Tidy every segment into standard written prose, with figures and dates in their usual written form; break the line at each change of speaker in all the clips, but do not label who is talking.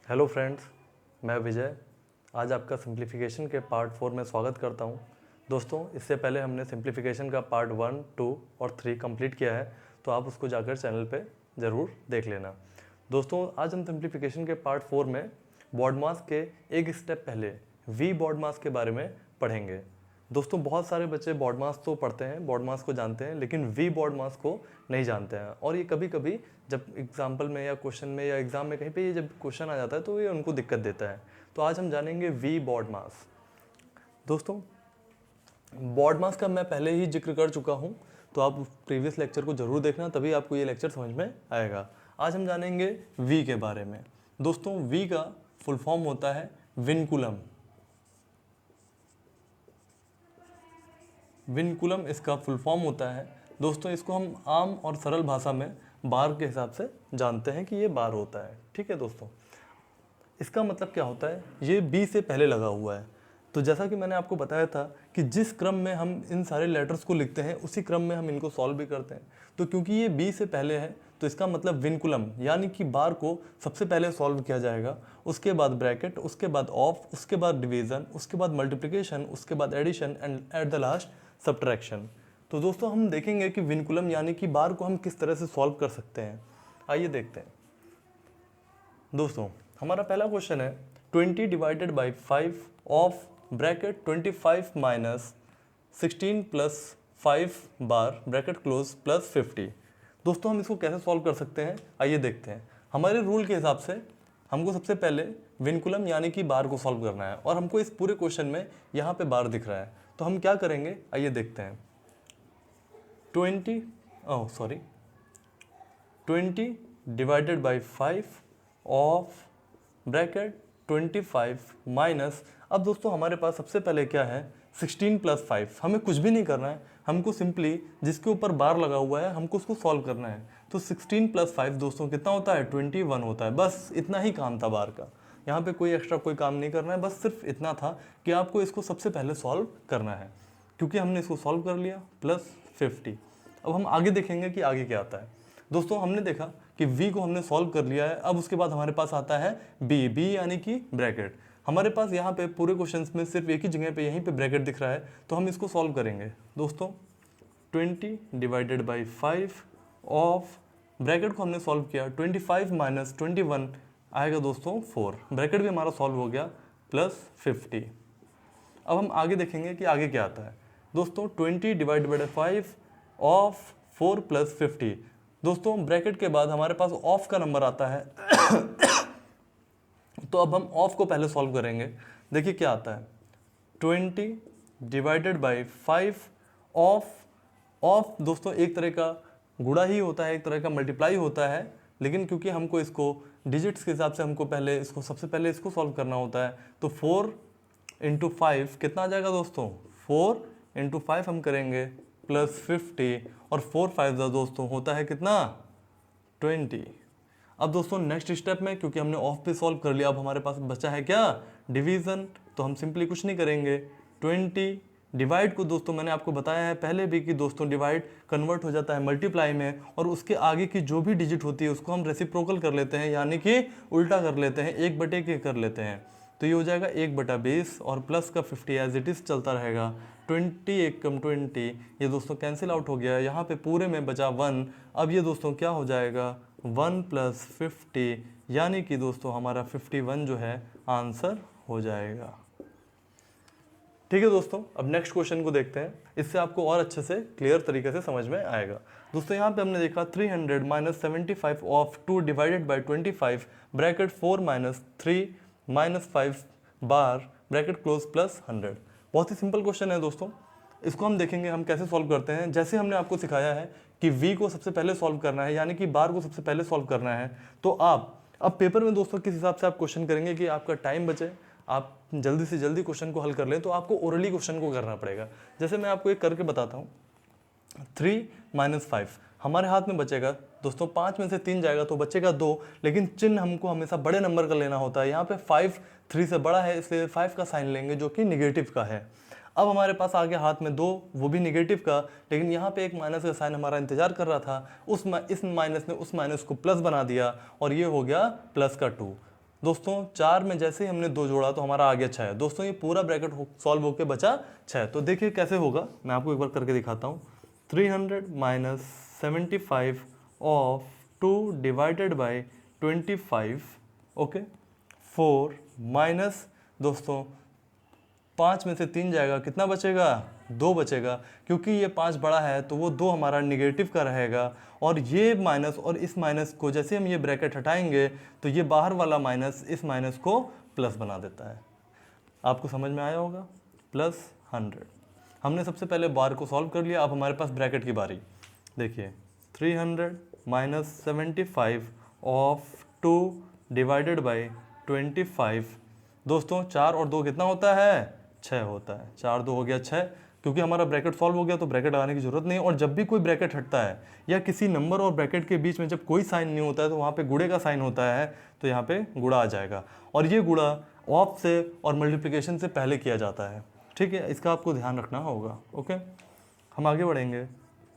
Hello friends, मैं विजय। आज आपका सिंप्लीफिकेशन के पार्ट 4 में स्वागत करता हूं। दोस्तों, इससे पहले हमने सिंप्लीफिकेशन का पार्ट 1, 2 और 3 कंप्लीट किया है, तो आप उसको जाकर चैनल पे ज़रूर देख लेना। दोस्तों, आज हम सिंप्लीफिकेशन के पार्ट 4 में बॉड मास के एक स्टेप पहले वी बॉड मास के बारे में पढ़ेंगे। दोस्तों, बहुत सारे बच्चे बॉड मास तो पढ़ते हैं, बॉड मास को जानते हैं, लेकिन वी बॉड मास को नहीं जानते हैं। और ये कभी कभी जब एग्जाम्पल में या क्वेश्चन में या एग्जाम में कहीं पे ये जब क्वेश्चन आ जाता है तो ये उनको दिक्कत देता है। तो आज हम जानेंगे वी बॉड मास। दोस्तों, बॉड मास का मैं पहले ही जिक्र कर चुका हूँ, तो आप प्रीवियस लेक्चर को जरूर देखना, तभी आपको ये लेक्चर समझ में आएगा। आज हम जानेंगे वी के बारे में। दोस्तों, वी का फुल फॉर्म होता है विनकुलम। विनकुलम इसका फुल फॉर्म होता है। दोस्तों, इसको हम आम और सरल भाषा में बार के हिसाब से जानते हैं कि ये बार होता है। ठीक है दोस्तों, इसका मतलब क्या होता है, ये बी से पहले लगा हुआ है। तो जैसा कि मैंने आपको बताया था कि जिस क्रम में हम इन सारे लेटर्स को लिखते हैं उसी क्रम में हम इनको सॉल्व भी करते हैं। तो क्योंकि ये बी से पहले है तो इसका मतलब विनकुलम यानी कि बार को सबसे पहले सॉल्व किया जाएगा, उसके बाद ब्रैकेट, उसके बाद ऑफ, उसके बाद डिवीजन, उसके बाद मल्टीप्लिकेशन, उसके बाद addition and at the last subtraction. तो दोस्तों, हम देखेंगे कि विनकुलम यानी कि बार को हम किस तरह से सॉल्व कर सकते हैं। आइए देखते हैं। दोस्तों, हमारा पहला क्वेश्चन है 20 divided by 5 of bracket 25 minus 16 plus 5 bar bracket close plus 50। दोस्तों, हम इसको कैसे सॉल्व कर सकते हैं, आइए देखते हैं। हमारे रूल के हिसाब से हमको सबसे पहले विनकुलम यानी कि बार को सॉल्व करना है, और हमको इस पूरे क्वेश्चन में यहाँ पे बार दिख रहा है। तो हम क्या करेंगे, आइए देखते हैं। 20 divided by 5 of bracket 25 minus, अब दोस्तों हमारे पास सबसे पहले क्या है, 16 प्लस 5। हमें कुछ भी नहीं करना है, हमको सिंपली जिसके ऊपर बार लगा हुआ है हमको उसको सॉल्व करना है। तो 16 प्लस 5 दोस्तों कितना होता है, 21 होता है। बस इतना ही काम था बार का, यहाँ पे कोई एक्स्ट्रा कोई काम नहीं करना है, बस सिर्फ इतना था कि आपको इसको सबसे पहले सॉल्व करना है। क्योंकि हमने इसको सॉल्व कर लिया, प्लस 50। अब हम आगे देखेंगे कि आगे क्या आता है। दोस्तों, हमने देखा कि v को हमने सॉल्व कर लिया है। अब उसके बाद हमारे पास आता है b यानी कि ब्रैकेट। हमारे पास यहाँ पे पूरे क्वेश्चंस में सिर्फ एक ही जगह पे यहीं पे ब्रैकेट दिख रहा है, तो हम इसको सॉल्व करेंगे। दोस्तों, 20 डिवाइडेड बाई 5 ऑफ ब्रैकेट को हमने सॉल्व किया, 25 माइनस 21 आएगा दोस्तों 4। ब्रैकेट भी हमारा सॉल्व हो गया, प्लस 50। अब हम आगे देखेंगे कि आगे क्या आता है। दोस्तों, 20 डिवाइडेड बाई 5 ऑफ 4 प्लस 50। दोस्तों, ब्रैकेट के बाद हमारे पास ऑफ का नंबर आता है तो अब हम ऑफ को पहले सॉल्व करेंगे। देखिए क्या आता है, 20 डिवाइडेड बाई 5 ऑफ दोस्तों एक तरह का गुणा ही होता है, एक तरह का मल्टीप्लाई होता है, लेकिन क्योंकि हमको इसको डिजिट्स के हिसाब से हमको पहले इसको सबसे पहले इसको सॉल्व करना होता है। तो 4 इंटू 5 कितना आ जाएगा दोस्तों, 4 इंटू 5 हम करेंगे प्लस 50, और 4 5 दोस्तों होता है कितना, 20। अब दोस्तों नेक्स्ट स्टेप में क्योंकि हमने ऑफ पे सॉल्व कर लिया, अब हमारे पास बचा है क्या, डिवीजन। तो हम सिंपली कुछ नहीं करेंगे, 20 डिवाइड को दोस्तों मैंने आपको बताया है पहले भी कि दोस्तों डिवाइड कन्वर्ट हो जाता है मल्टीप्लाई में, और उसके आगे की जो भी डिजिट होती है उसको हम रेसिप्रोकल कर लेते हैं, यानी कि उल्टा कर लेते हैं, 1 के कर लेते हैं। तो ये हो जाएगा 1/20 और प्लस का 50 एज इट इज़ चलता रहेगा। 20 1 कम 20, ये दोस्तों कैंसिल आउट हो गया, यहाँ पे पूरे में बचा 1। अब ये दोस्तों क्या हो जाएगा, 1 प्लस 50, यानी कि दोस्तों हमारा 51 जो है आंसर हो जाएगा। ठीक है दोस्तों, अब नेक्स्ट क्वेश्चन को देखते हैं, इससे आपको और अच्छे से क्लियर तरीके से समझ में आएगा। दोस्तों, यहाँ पे हमने देखा 300 minus 75 of 2 divided by 25 bracket 4 minus 3 minus 5 bar bracket close plus 100। बहुत ही सिंपल क्वेश्चन है दोस्तों, इसको हम देखेंगे हम कैसे सॉल्व करते हैं। जैसे हमने आपको सिखाया है कि v को सबसे पहले सॉल्व करना है, यानी कि बार को सबसे पहले सॉल्व करना है, तो आप अब पेपर में दोस्तों किस हिसाब से आप क्वेश्चन करेंगे कि आपका टाइम बचे, आप जल्दी से जल्दी क्वेश्चन को हल कर लें, तो आपको ओरली क्वेश्चन को करना पड़ेगा। जैसे मैं आपको एक करके बताता हूँ, 3 माइनस 5 हमारे हाथ में बचेगा दोस्तों, 5 में से 3 जाएगा तो बचेगा 2, लेकिन चिन्ह हमको हमेशा बड़े नंबर का लेना होता है। यहाँ पे 5 3 से बड़ा है, इसलिए 5 का साइन लेंगे जो कि निगेटिव का है। अब हमारे पास आ गया हाथ में 2, वो भी निगेटिव का, लेकिन यहाँ पे एक माइनस का साइन हमारा इंतजार कर रहा था, इस माइनस ने उस माइनस को प्लस बना दिया और ये हो गया प्लस का 2। दोस्तों 4 में जैसे ही हमने 2 जोड़ा तो हमारा आ गया 6। दोस्तों ये पूरा ब्रैकेट सॉल्व होके बचा 6। तो देखिए कैसे होगा, मैं आपको एक बार करके दिखाता हूँ। 300 minus 75 of 2 divided by 25, okay. 4 minus दोस्तों 5 में से 3 जाएगा, कितना बचेगा? 2 बचेगा। क्योंकि ये 5 बड़ा है तो वो 2 हमारा निगेटिव का रहेगा, और ये माइनस और इस माइनस को जैसे हम ये ब्रैकेट हटाएंगे तो ये बाहर वाला माइनस इस माइनस को प्लस बना देता है। आपको समझ में आया होगा? प्लस 100। हमने सबसे पहले बार को सॉल्व कर लिया, अब हमारे पास ब्रैकेट की बारी। देखिए 300 माइनस 75 ऑफ 2 डिवाइडेड बाई 25। दोस्तों 4 और 2 कितना होता है? 6 होता है। 4 2 हो गया 6। क्योंकि हमारा ब्रैकेट सॉल्व हो गया तो ब्रैकेट लगाने की जरूरत नहीं है। और जब भी कोई ब्रैकेट हटता है या किसी नंबर और ब्रैकेट के बीच में जब कोई साइन नहीं होता है तो वहाँ पे गुणे का साइन होता है, तो यहाँ पे गुणा आ जाएगा। और ये गुणा ऑफ से और मल्टीप्लिकेशन से पहले किया जाता है, ठीक है। इसका आपको ध्यान रखना होगा, ओके। हम आगे बढ़ेंगे।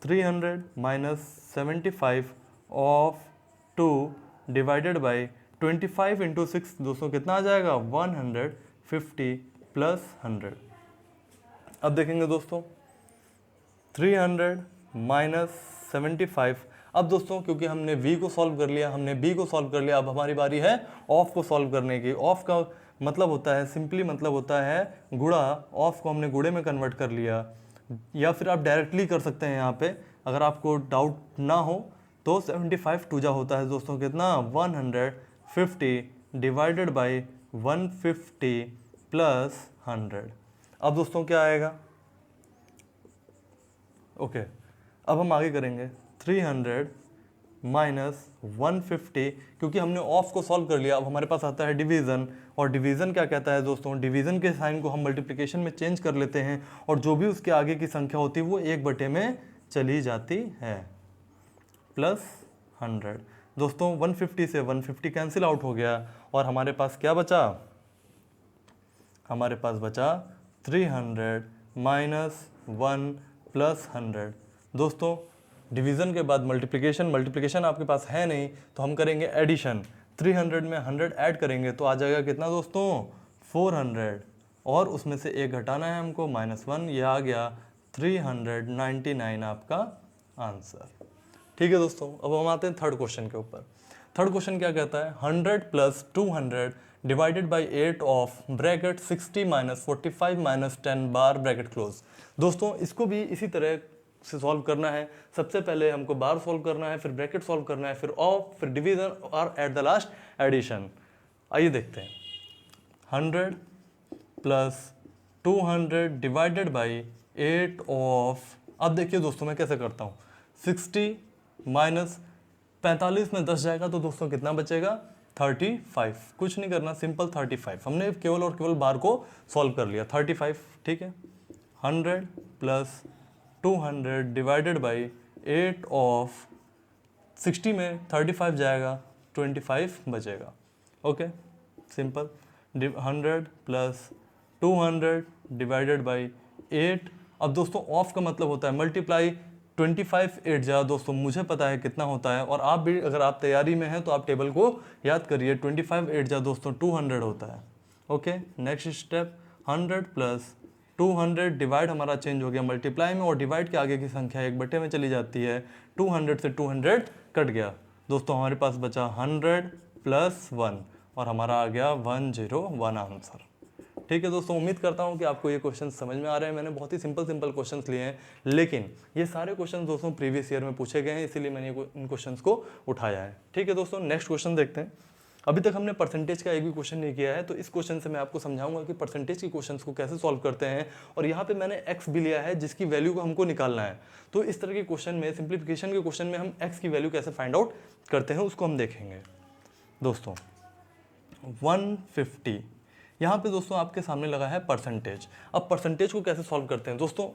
300 minus 75 of 2 divided by 25 into 6, दोस्तों कितना आ जाएगा? 150 प्लस 100। अब देखेंगे दोस्तों 300 माइनस 75। अब दोस्तों क्योंकि हमने v को सॉल्व कर लिया, हमने b को सॉल्व कर लिया, अब हमारी बारी है ऑफ को सॉल्व करने की। ऑफ का मतलब होता है, सिंपली मतलब होता है गुणा। ऑफ को हमने गुणे में कन्वर्ट कर लिया, या फिर आप डायरेक्टली कर सकते हैं यहाँ पे, अगर आपको डाउट ना हो तो 75 टू जा होता है दोस्तों कितना? 150 डिवाइडेड बाई 150 प्लस 100। अब दोस्तों क्या आएगा? ओके, अब हम आगे करेंगे। 300 माइनस 150, क्योंकि हमने ऑफ को सॉल्व कर लिया, अब हमारे पास आता है डिवीज़न। और डिवीज़न क्या कहता है दोस्तों? डिवीज़न के साइन को हम मल्टीप्लिकेशन में चेंज कर लेते हैं, और जो भी उसके आगे की संख्या होती है वो 1/में चली जाती है। प्लस 100। दोस्तों 150 से 150 कैंसिल आउट हो गया, और हमारे पास क्या बचा? हमारे पास बचा 300 माइनस 1 प्लस 100। दोस्तों डिवीज़न के बाद मल्टीप्लिकेशन आपके पास है नहीं, तो हम करेंगे एडिशन। 300 में 100 ऐड करेंगे तो आ जाएगा कितना दोस्तों? 400, और उसमें से 1 घटाना है हमको, -1। ये आ गया 399 आपका आंसर। ठीक है दोस्तों, अब हम आते हैं थर्ड क्वेश्चन के ऊपर। थर्ड क्वेश्चन क्या कहता है? 100 plus 200 divided by 8 of bracket 60 minus 45 minus 10 bar bracket close. दोस्तों इसको भी इसी तरह से सॉल्व करना है। सबसे पहले हमको बार सॉल्व करना है, फिर ब्रैकेट सॉल्व करना है, फिर ऑफ, फिर डिवीजन, और एट द लास्ट एडिशन। आइए देखते हैं। 100 प्लस 200 डिवाइडेड बाई 8 ऑफ, अब देखिए दोस्तों मैं कैसे करता हूँ। 60 माइनस 45 में 10 जाएगा तो दोस्तों कितना बचेगा? 35। कुछ नहीं करना, सिंपल 35। हमने केवल और केवल बार को सॉल्व कर लिया, 35, ठीक है। 100 प्लस 200 डिवाइडेड बाई 8 ऑफ 60 में 35 जाएगा, 25 बचेगा, okay, simple. 100 plus 200 divided by 8। अब दोस्तों ऑफ का मतलब होता है मल्टीप्लाई। 25 8 जा दोस्तों, मुझे पता है कितना होता है, और आप भी अगर आप तैयारी में हैं तो आप टेबल को याद करिए। 25 8 जा दोस्तों 200 होता है, okay. Next step 100 plus 200 divide हमारा चेंज हो गया मल्टीप्लाई में, और डिवाइड के आगे की संख्या 1/में में चली जाती है। 200 से 200 कट गया दोस्तों, हमारे पास बचा 100 प्लस 1, और हमारा आ गया 101 आंसर। ठीक है दोस्तों, उम्मीद करता हूँ कि आपको ये क्वेश्चन समझ में आ रहे हैं। मैंने बहुत ही सिंपल क्वेश्चंस लिए हैं, लेकिन ये सारे क्वेश्चन दोस्तों प्रीवियस ईयर में पूछे गए हैं, इसीलिए मैंने इन क्वेश्चंस को उठाया है। ठीक है दोस्तों, नेक्स्ट क्वेश्चन देखते हैं। अभी तक हमने परसेंटेज का एक भी क्वेश्चन नहीं किया है, तो इस क्वेश्चन से मैं आपको समझाऊंगा कि परसेंटेज के क्वेश्चंस को कैसे सॉल्व करते हैं। और यहाँ पे मैंने एक्स भी लिया है जिसकी वैल्यू को हमको निकालना है। तो इस तरह के क्वेश्चन में, सिंप्लीफिकेशन के क्वेश्चन में हम एक्स की वैल्यू कैसे फाइंड आउट करते हैं उसको हम देखेंगे। दोस्तों 150, यहाँ पे दोस्तों आपके सामने लगा है परसेंटेज। अब परसेंटेज को कैसे सॉल्व करते हैं दोस्तों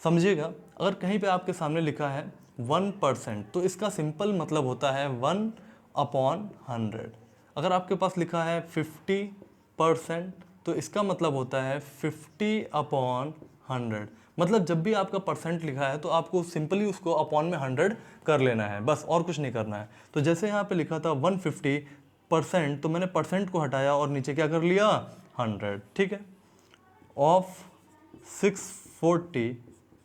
समझिएगा। अगर कहीं पे आपके सामने लिखा है 1%, तो इसका सिंपल मतलब होता है 1/100। अगर आपके पास लिखा है 50%, तो इसका मतलब होता है 50/100। मतलब जब भी आपका परसेंट लिखा है तो आपको सिंपली उसको अपॉन में 100 कर लेना है, बस, और कुछ नहीं करना है। तो जैसे यहाँ पे लिखा था 150, परसेंट, तो मैंने परसेंट को हटाया और नीचे क्या कर लिया 100, ठीक है। Of 640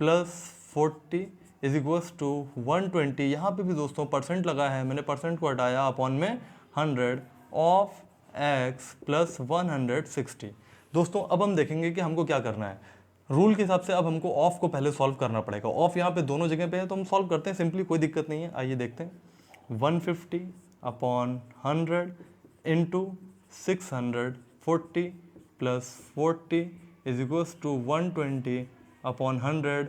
plus 40 is equals to 120, यहाँ पे भी दोस्तों परसेंट लगा है, मैंने परसेंट को हटाया अपॉन में 100 ऑफ x प्लस 160। दोस्तों अब हम देखेंगे कि हमको क्या करना है। रूल के हिसाब से अब हमको ऑफ को पहले सॉल्व करना पड़ेगा। ऑफ यहाँ पे दोनों जगह पे है तो हम सॉल्व करते हैं सिंपली, कोई दिक्कत नहीं है। आइए देखते हैं। 150 upon 100 into 640 plus 40 is equals to 120 upon 100।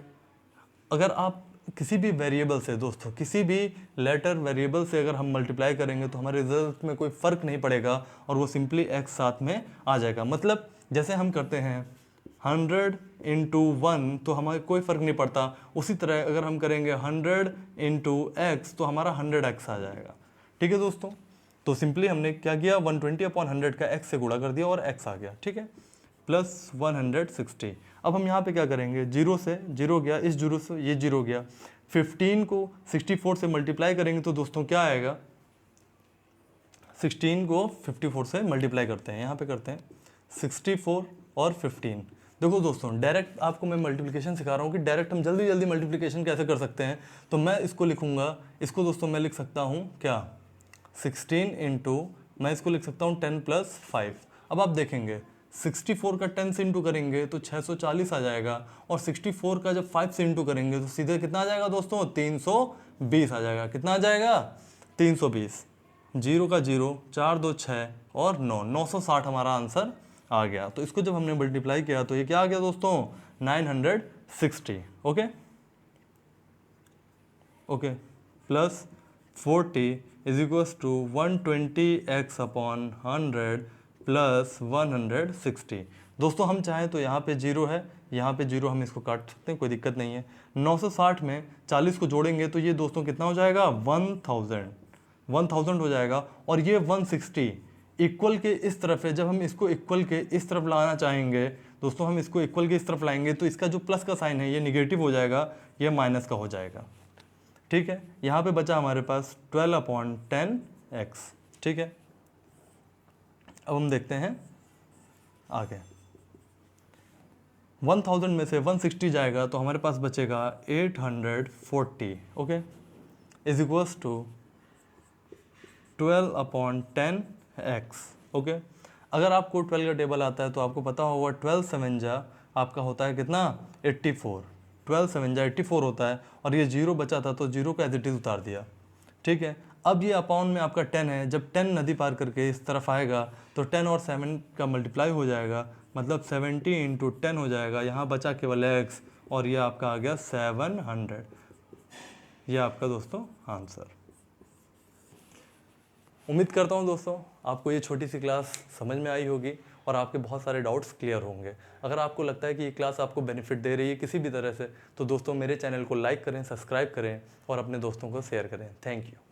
अगर आप किसी भी वेरिएबल से दोस्तों, किसी भी लेटर वेरिएबल से अगर हम मल्टीप्लाई करेंगे तो हमारे रिजल्ट में कोई फ़र्क नहीं पड़ेगा और वो सिंपली x साथ में आ जाएगा। मतलब जैसे हम करते हैं 100 इंटू 1 तो हमारे कोई फ़र्क नहीं पड़ता, उसी तरह अगर हम करेंगे 100 इंटू x तो हमारा 100x आ जाएगा। ठीक है दोस्तों, तो सिंपली हमने क्या किया 120 अपॉन 100 का x से गुणा कर दिया और x आ गया, ठीक है, प्लस 160। अब हम यहाँ पे क्या करेंगे, जीरो से जीरो गया, इस जीरो से ये जीरो गया, 15 को 64 से मल्टीप्लाई करेंगे तो दोस्तों क्या आएगा, 16 को 54 से मल्टीप्लाई करते हैं, यहाँ पे करते हैं 64 और 15। देखो दोस्तों डायरेक्ट आपको मैं मल्टीप्लिकेशन सिखा रहा हूँ कि डायरेक्ट हम जल्दी जल्दी मल्टीप्लिकेशन कैसे कर सकते हैं। तो मैं इसको लिखूँगा, इसको दोस्तों मैं लिख सकता हूँ क्या 16 इंटू, मैं इसको लिख सकता हूँ 10 प्लस 5। अब आप देखेंगे 64 का 10 से इंटू करेंगे तो 640 आ जाएगा और 64 का जब 5 से इंटू करेंगे तो सीधे कितना आ जाएगा दोस्तों 320 आ जाएगा। कितना आ जाएगा 320, जीरो का जीरो, 4 2 6 और 9, 960 हमारा आंसर आ गया। तो इसको जब हमने मल्टीप्लाई किया तो ये क्या आ गया दोस्तों 960। Okay okay, plus 40 is equals to 120x upon 100 plus 160। दोस्तों हम चाहें तो यहाँ पे जीरो है, यहाँ पे जीरो, हम इसको काट सकते हैं, कोई दिक्कत नहीं है। 960 में 40 को जोड़ेंगे तो ये दोस्तों कितना हो जाएगा 1000 हो जाएगा। और ये 160 इक्वल के इस तरफ है, जब हम इसको इक्वल के इस तरफ लाना चाहेंगे दोस्तों, हम इसको इक्वल के इस तरफ लाएंगे तो इसका जो प्लस का साइन है ये निगेटिव हो जाएगा, ये माइनस का हो जाएगा। ठीक है, यहाँ पे बचा हमारे पास 12 अपॉन 10x। ठीक है, अब हम देखते हैं आगे। 1000 में से 160 जाएगा तो हमारे पास बचेगा 840। Okay, is equals to 12 upon 10x। Okay, अगर आपको 12 का टेबल आता है तो आपको पता होगा 12 7 जा आपका होता है कितना 84, 12 7 जा 84 होता है। और ये जीरो बचा था तो जीरो का एज इट इज उतार दिया। ठीक है, अब ये अपॉन में आपका 10 है, जब 10 नदी पार करके इस तरफ आएगा तो 10 और 7 का मल्टीप्लाई हो जाएगा, मतलब 70 इंटू 10 हो जाएगा। यहाँ बचा केवल x और ये आपका आ गया 700। ये आपका दोस्तों आंसर। उम्मीद करता हूँ दोस्तों आपको ये छोटी सी क्लास समझ में आई होगी और आपके बहुत सारे डाउट्स क्लियर होंगे। अगर आपको लगता है कि ये क्लास आपको बेनिफिट दे रही है किसी भी तरह से तो दोस्तों मेरे चैनल को लाइक करें, सब्सक्राइब करें और अपने दोस्तों को शेयर करें। Thank you.